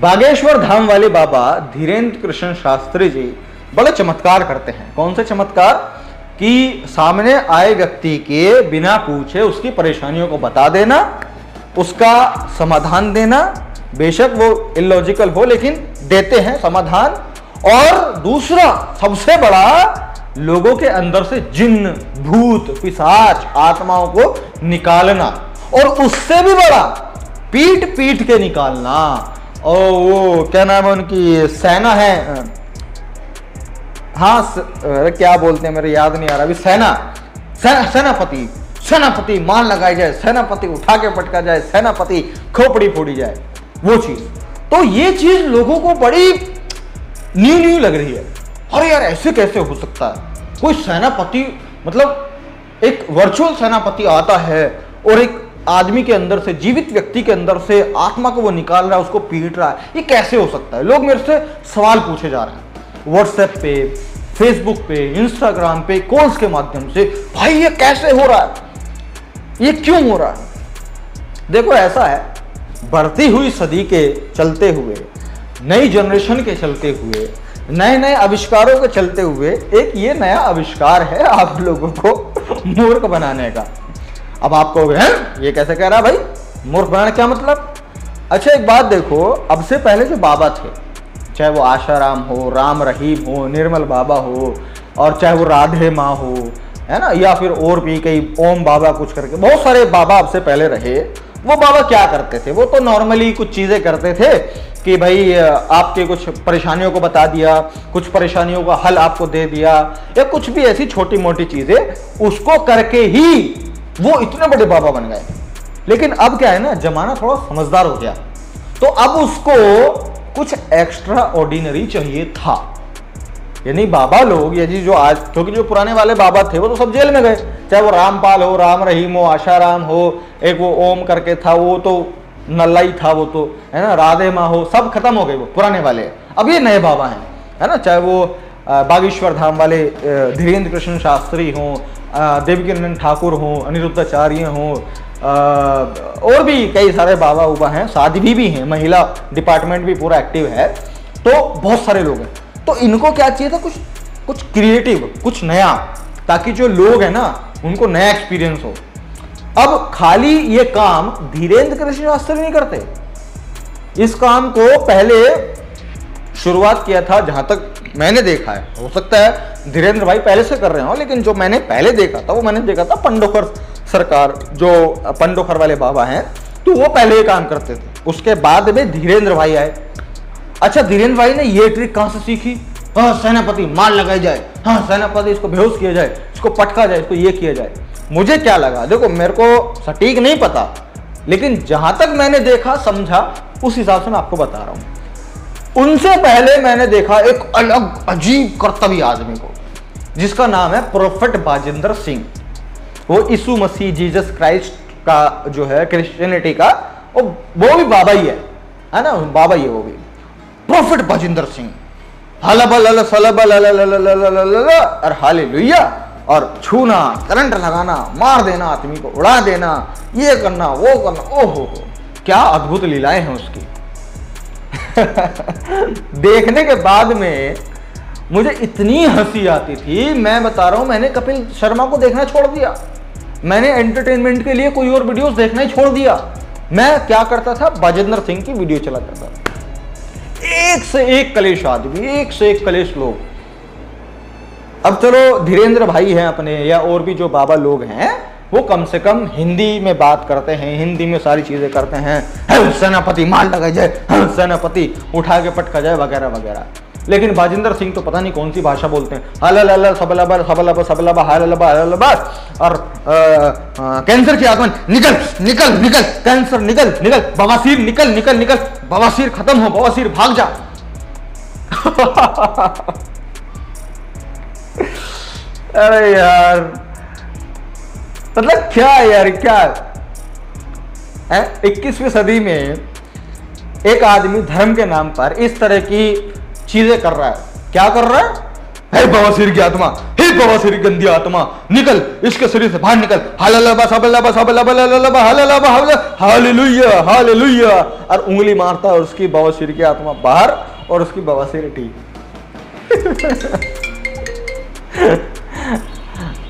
बागेश्वर धाम वाले बाबा धीरेन्द्र कृष्ण शास्त्री जी बड़े चमत्कार करते हैं। कौन से चमत्कार? कि सामने आए व्यक्ति के बिना पूछे उसकी परेशानियों को बता देना, उसका समाधान देना, बेशक वो इलॉजिकल हो लेकिन देते हैं समाधान। और दूसरा सबसे बड़ा, लोगों के अंदर से जिन्न, भूत, पिशाच, आत्माओं को निकालना। और उससे भी बड़ा, पीट पीट के निकालना। और वो क्या नाम है उनकी, सेना है, हाँ क्या बोलते हैं मेरे याद नहीं आ रहा अभी, सेनापति, सेनापति मान लगाई जाए, सेनापति उठा के पटका जाए, सेनापति खोपड़ी फोड़ी जाए, वो चीज। तो ये चीज लोगों को बड़ी न्यू लग रही है। अरे यार ऐसे कैसे हो सकता है? कोई सेनापति, मतलब एक वर्चुअल सेनापति आता है और एक आदमी के अंदर से, जीवित व्यक्ति के अंदर से आत्मा को वो निकाल रहा है, उसको पीट रहा है। ये कैसे हो सकता है? लोग मेरे से सवाल पूछे जा रहे हैं व्हाट्सएप पे, फेसबुक पे, इंस्टाग्राम पे, कॉल्स के माध्यम से, भाई ये कैसे हो रहा है, ये क्यों हो रहा है? देखो ऐसा है, बढ़ती हुई सदी के चलते हुए, नई जनरेशन के चलते हुए, नए नए आविष्कारों के चलते हुए, एक ये नया आविष्कार है आप लोगों को मूर्ख बनाने का। अब आप कहोगे हैं ये कैसे कह रहा है भाई, मूर्ख बनाना क्या मतलब? अच्छा एक बात देखो, अब से पहले जो बाबा थे, चाहे वो आशाराम हो, राम रहीम हो, निर्मल बाबा हो, और चाहे वो राधे माँ हो, है ना, या फिर और भी कई ओम बाबा कुछ करके, बहुत सारे बाबा अब से पहले रहे। वो बाबा क्या करते थे? वो तो नॉर्मली कुछ चीजें करते थे कि भाई आपके कुछ परेशानियों को बता दिया, कुछ परेशानियों का हल आपको दे दिया, या कुछ भी ऐसी छोटी मोटी चीजें, उसको करके ही वो इतने बड़े बाबा बन गए। लेकिन अब क्या है ना, जमाना थोड़ा समझदार हो गया, तो अब उसको कुछ एक्स्ट्रा ऑर्डिनरी चाहिए था। यानी बाबा लोग, यदि जो आज, क्योंकि जो पुराने वाले बाबा थे वो तो सब जेल में गए, चाहे वो रामपाल हो, राम रहीम हो, आशाराम हो, एक वो ओम करके था, वो तो नल्ला ही था, वो तो है ना, राधे माँ हो, सब खत्म हो गए वो पुराने वाले। अब ये नए बाबा हैं, है ना, चाहे वो बागेश्वर धाम वाले धीरेन्द्र कृष्ण शास्त्री हों, देवकीनंदन ठाकुर हों, अनिरुद्धाचार्य हों, और भी कई सारे बाबा उबा हैं, साध्वी भी हैं, महिला डिपार्टमेंट भी पूरा एक्टिव है, तो बहुत सारे लोग हैं। तो इनको क्या चाहिए था? कुछ क्रिएटिव, कुछ नया, ताकि जो लोग हैं ना उनको नया एक्सपीरियंस हो। अब खाली ये काम धीरेन्द्र कृष्ण शास्त्री नहीं करते। इस काम को पहले शुरुआत किया था, जहां तक मैंने देखा है, हो सकता है धीरेन्द्र भाई पहले से कर रहे हो, लेकिन जो मैंने पहले देखा था वो मैंने देखा था पंडोखर सरकार, जो पंडोखर वाले बाबा हैं, तो वो पहले ये काम करते थे। उसके बाद में धीरेन्द्र भाई आए। अच्छा, धीरेन्द्र भाई ने ये ट्रिक कहां से सीखी? हाँ, सेनापति मार लगाई जाए, हाँ सेनापति इसको बेहोश किया जाए, इसको पटका जाए, इसको ये किया जाए। मुझे क्या लगा, देखो मेरे को सटीक नहीं पता, लेकिन जहां तक मैंने देखा समझा उस हिसाब से मैं आपको बता रहा हूं। उनसे पहले मैंने देखा एक अलग अजीब कर्तव्य आदमी को, जिसका नाम है प्रोफेट बाजिंदर सिंह। वो यीशु मसीह, जीसस क्राइस्ट का जो है, क्रिश्चियनिटी का, वो भी बाबा ही है ना, बाबा ही है वो भी, प्रोफेट बाजिंदर सिंह। और हालेलुया, और छूना, करंट लगाना, मार देना, आदमी को उड़ा देना, ये करना, वो करना, ओहो क्या अद्भुत लीलाएं हैं उसकी। देखने के बाद में मुझे इतनी हंसी आती थी, मैं बता रहा हूं, मैंने कपिल शर्मा को देखना छोड़ दिया, मैंने एंटरटेनमेंट के लिए कोई और वीडियोस देखना ही छोड़ दिया। मैं क्या करता था, बाजिंदर सिंह की वीडियो चला करता था। एक से एक कलेश आदमी, एक से एक कलेश लोग। अब चलो धीरेन्द्र भाई हैं अपने, या और भी जो बाबा लोग हैं, वो कम से कम हिंदी में बात करते हैं, हिंदी में सारी चीजें करते हैं, सेनापति मार लगाई जाए, सेनापति उठा के पटका जाए, वगैरह वगैरह। लेकिन बाजिंदर सिंह तो पता नहीं कौन सी भाषा बोलते हैं, हलल सबलबा सबलबा सबलबा हललबा हललबा, और कैंसर की आत्मा निकल निकल निकल, कैंसर निकल निकल, बवासीर निकल निकल निकल, बवासीर खत्म हो, बवासीर भाग जा। अरे यार, मतलब क्या यार, क्या 21वीं सदी में एक आदमी धर्म के नाम पर इस तरह की चीजें कर रहा है। क्या कर रहा है? हे बवासीर की आत्मा, हे बवासीर की गंदी आत्मा, निकल इसके शरीर से बाहर निकल। हालेलुया हालेलुया, और उंगली मारता है और उसकी बवासीर की आत्मा बाहर और उसकी बवासीर ठीक।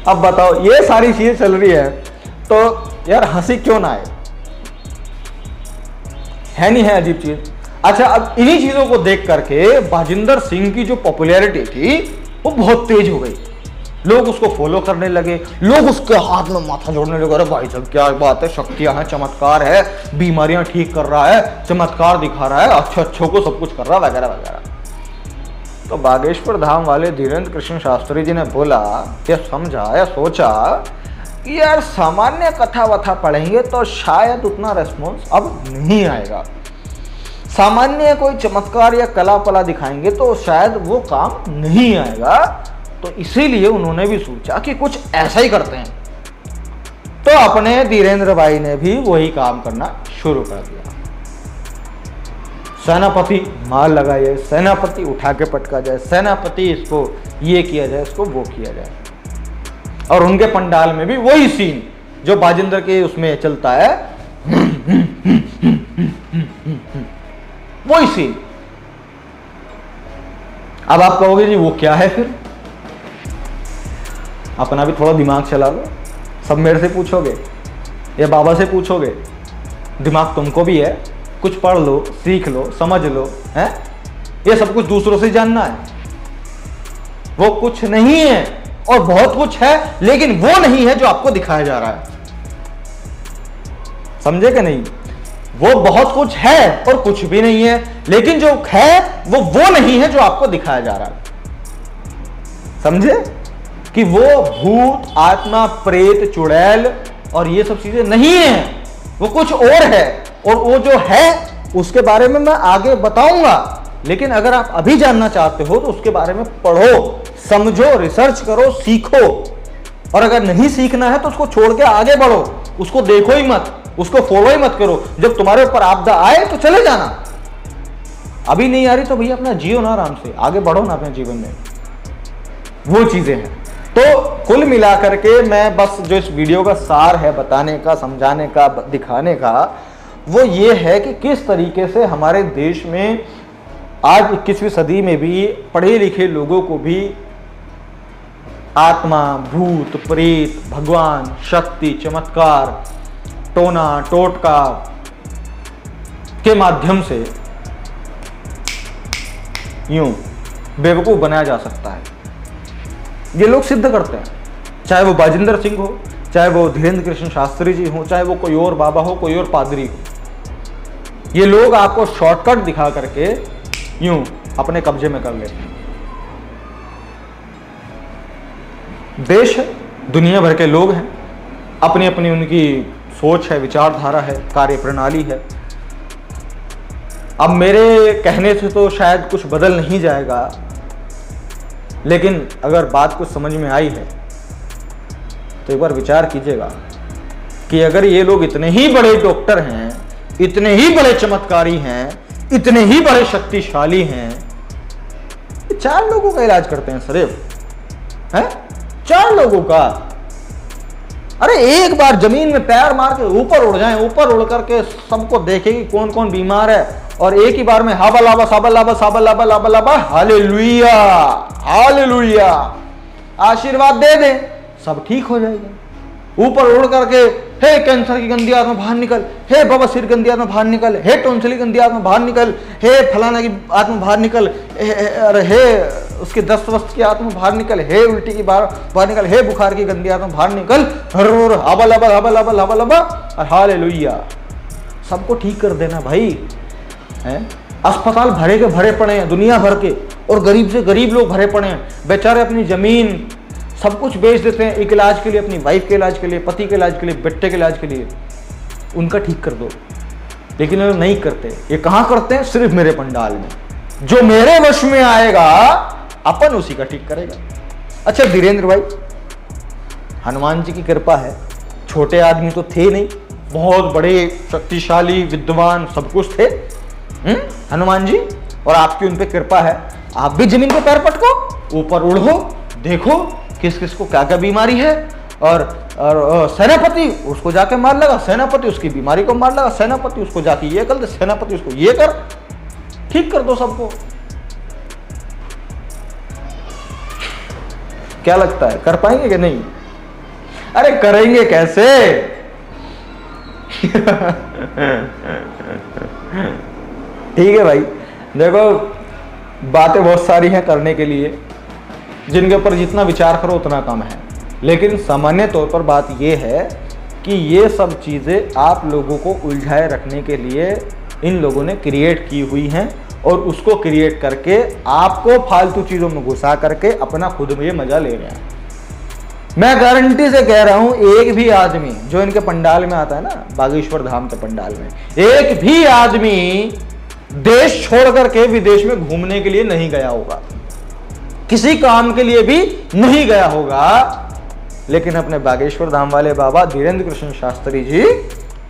अब बताओ, ये सारी चीजें चल रही है तो यार हंसी क्यों ना आए? है नहीं है अजीब चीज? अच्छा, अब इन्हीं चीजों को देख करके बाजिंदर सिंह की जो पॉपुलैरिटी थी वो बहुत तेज हो गई। लोग उसको फॉलो करने लगे, लोग उसके हाथ में माथा जोड़ने लगे। अरे भाई साहब क्या बात है, शक्तियां हैं, चमत्कार है, बीमारियां ठीक कर रहा है, चमत्कार दिखा रहा है, अच्छों को सब कुछ कर रहा है वगैरह वगैरह। तो बागेश्वर धाम वाले धीरेन्द्र कृष्ण शास्त्री जी ने बोला या समझा या सोचा कि यार सामान्य कथा वथा पढ़ेंगे तो शायद उतना रेस्पॉन्स अब नहीं आएगा, सामान्य कोई चमत्कार या कला पला दिखाएंगे तो शायद वो काम नहीं आएगा। तो इसीलिए उन्होंने भी सोचा कि कुछ ऐसा ही करते हैं। तो अपने धीरेन्द्र भाई ने भी वही काम करना शुरू कर दिया। सेनापति माल लगाए, सेनापति उठा के पटका जाए, सेनापति इसको ये किया जाए, इसको वो किया जाए। और उनके पंडाल में भी वही सीन जो बाजिंदर के उसमें चलता है, वही सीन। अब आप कहोगे जी वो क्या है फिर? अपना भी थोड़ा दिमाग चला लो। सब मेरे से पूछोगे या बाबा से पूछोगे, दिमाग तुमको भी है, कुछ पढ़ लो, सीख लो, समझ लो, हैं? ये सब कुछ दूसरों से जानना है। वो कुछ नहीं है और बहुत कुछ है, लेकिन वो नहीं है जो आपको दिखाया जा रहा है। समझे कि नहीं? वो बहुत कुछ है और कुछ भी नहीं है, लेकिन जो है वो नहीं है जो आपको दिखाया जा रहा है। समझे कि वो भूत, आत्मा, प्रेत, चुड़ैल और ये सब चीजें नहीं है, वो कुछ और है। और वो जो है उसके बारे में मैं आगे बताऊंगा, लेकिन अगर आप अभी जानना चाहते हो तो उसके बारे में पढ़ो, समझो, रिसर्च करो, सीखो। और अगर नहीं सीखना है तो उसको छोड़ के आगे बढ़ो, उसको देखो ही मत, उसको फॉलो ही मत करो। जब तुम्हारे ऊपर आपदा आए तो चले जाना, अभी नहीं आ रही तो भैया अपना जियो ना, आराम से आगे बढ़ो ना अपने जीवन में। वो चीजें हैं। तो कुल मिलाकर के मैं बस जो इस वीडियो का सार है बताने का, समझाने का, दिखाने का, वो ये है कि किस तरीके से हमारे देश में आज 21वीं सदी में भी पढ़े लिखे लोगों को भी आत्मा, भूत, प्रेत, भगवान, शक्ति, चमत्कार, टोना टोटका के माध्यम से यूं बेवकूफ बनाया जा सकता है। ये लोग सिद्ध करते हैं, चाहे वो बाजिंदर सिंह हो, चाहे वो धीरेन्द्र कृष्ण शास्त्री जी हो, चाहे वो कोई और बाबा हो, कोई और पादरी हो। ये लोग आपको शॉर्टकट दिखा करके यूं अपने कब्जे में कर लेते हैं। देश है, दुनिया भर के लोग हैं, अपनी अपनी उनकी सोच है, विचारधारा है, कार्य प्रणाली है। अब मेरे कहने से तो शायद कुछ बदल नहीं जाएगा, लेकिन अगर बात कुछ समझ में आई है तो एक बार विचार कीजिएगा कि अगर ये लोग इतने ही बड़े डॉक्टर हैं, इतने ही बड़े चमत्कारी हैं, इतने ही बड़े शक्तिशाली हैं, 4 लोगों का इलाज करते हैं सिर्फ, हैं? 4 लोगों का। अरे एक बार जमीन में पैर मार के ऊपर उड़ जाएं, ऊपर उड़ करके सबको देखें कि कौन कौन बीमार है, और एक ही बार में हाबा लाबा साबा लाबा साबा लाबा लाबा लाबा हालेलुया हालेलुया आशीर्वाद दे दें, सब ठीक हो जाएगा। ऊपर उड़ करके हे कैंसर की गंदी आत्मा बाहर निकल, हे बवासीर गंदी आत्मा बाहर निकल, हे टॉन्सिल की गंदी आत्मा बाहर निकल, हे फलाना की आत्मा बाहर निकल, अरे हे उसके दस्त वस्त की आत्मा बाहर निकल, हे उल्टी की बाहर निकल, हे बुखार की गंदी आत्मा बाहर निकल, हाबा लाबा हाबा लाबा लाबा लाबा और हालेलुया, सबको ठीक कर देना भाई। हैं? अस्पताल भरे के भरे पड़े हैं दुनिया भर के, और गरीब से गरीब लोग भरे पड़े हैं, बेचारे अपनी जमीन सब कुछ बेच देते हैं एक इलाज के लिए, अपनी वाइफ के इलाज के लिए, पति के इलाज के लिए, बेटे के इलाज के लिए। उनका ठीक कर दो, लेकिन वो नहीं करते। ये कहाँ करते हैं? सिर्फ मेरे पंडाल में। जो मेरे वश में आएगा अपन उसी का ठीक करेगा। अच्छा धीरेन्द्र भाई, हनुमान जी की कृपा है, छोटे आदमी तो थे नहीं, बहुत बड़े शक्तिशाली विद्वान सब कुछ थे हनुमान जी, और आपकी उन पे कृपा है। आप भी जमीन पे पैर पटको, ऊपर उड़ो, देखो किस किस को क्या क्या बीमारी है, और सेनापति उसको जाके मार लगा, सेनापति उसकी बीमारी को मार लगा, सेनापति उसको जाके ये कर दे, सेनापति उसको ये कर, ठीक कर दो सबको। क्या लगता है कर पाएंगे कि नहीं? अरे करेंगे कैसे? ठीक है भाई, देखो बातें बहुत सारी हैं करने के लिए, जिनके ऊपर जितना विचार करो उतना कम है, लेकिन सामान्य तौर पर बात यह है कि ये सब चीज़ें आप लोगों को उलझाए रखने के लिए इन लोगों ने क्रिएट की हुई हैं, और उसको क्रिएट करके आपको फालतू चीज़ों में घुसा करके अपना खुद में मजा ले रहे हैं। मैं गारंटी से कह रहा हूं, एक भी आदमी जो इनके पंडाल में आता है ना, बागेश्वर धाम के पंडाल में, एक भी आदमी देश छोड़ करके विदेश में घूमने के लिए नहीं गया होगा, किसी काम के लिए भी नहीं गया होगा, लेकिन अपने बागेश्वर धाम वाले बाबा धीरेन्द्र कृष्ण शास्त्री जी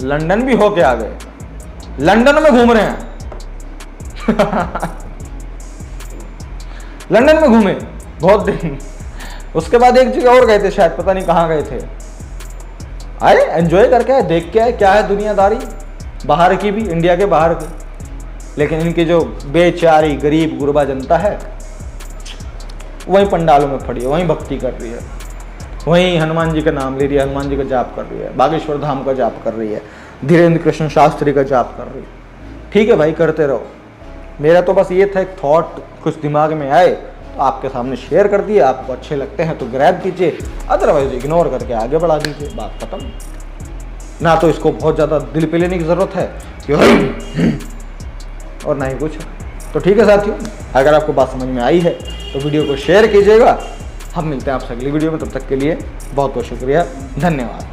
लंदन भी होके आ गए, लंदन में घूम रहे हैं। लंदन में घूमे बहुत दिन, उसके बाद एक जगह और गए थे शायद, पता नहीं कहां गए थे, आए एंजॉय करके आए, देख के आए क्या है दुनियादारी, बाहर की भी, इंडिया के बाहर की। लेकिन इनकी जो बेचारी गरीब गुरबा जनता है वहीं पंडालों में पड़ी है, वहीं भक्ति कर रही है, वहीं हनुमान जी का नाम ले रही है, हनुमान जी का जाप कर रही है, बागेश्वर धाम का जाप कर रही है, धीरेन्द्र कृष्ण शास्त्री का जाप कर रही है। ठीक है भाई, करते रहो। मेरा तो बस ये था, एक थॉट कुछ दिमाग में आए तो आपके सामने शेयर कर दिए, आपको अच्छे लगते हैं तो ग्रैब कीजिए, अदरवाइज इग्नोर करके आगे बढ़ा दीजिए, बात खत्म। ना तो इसको बहुत ज़्यादा दिल पे लेने की ज़रूरत है और ना ही कुछ। तो ठीक है साथियों, अगर आपको बात समझ में आई है तो वीडियो को शेयर कीजिएगा। हम मिलते हैं आपसे अगली वीडियो में, तब तक के लिए बहुत बहुत शुक्रिया, धन्यवाद।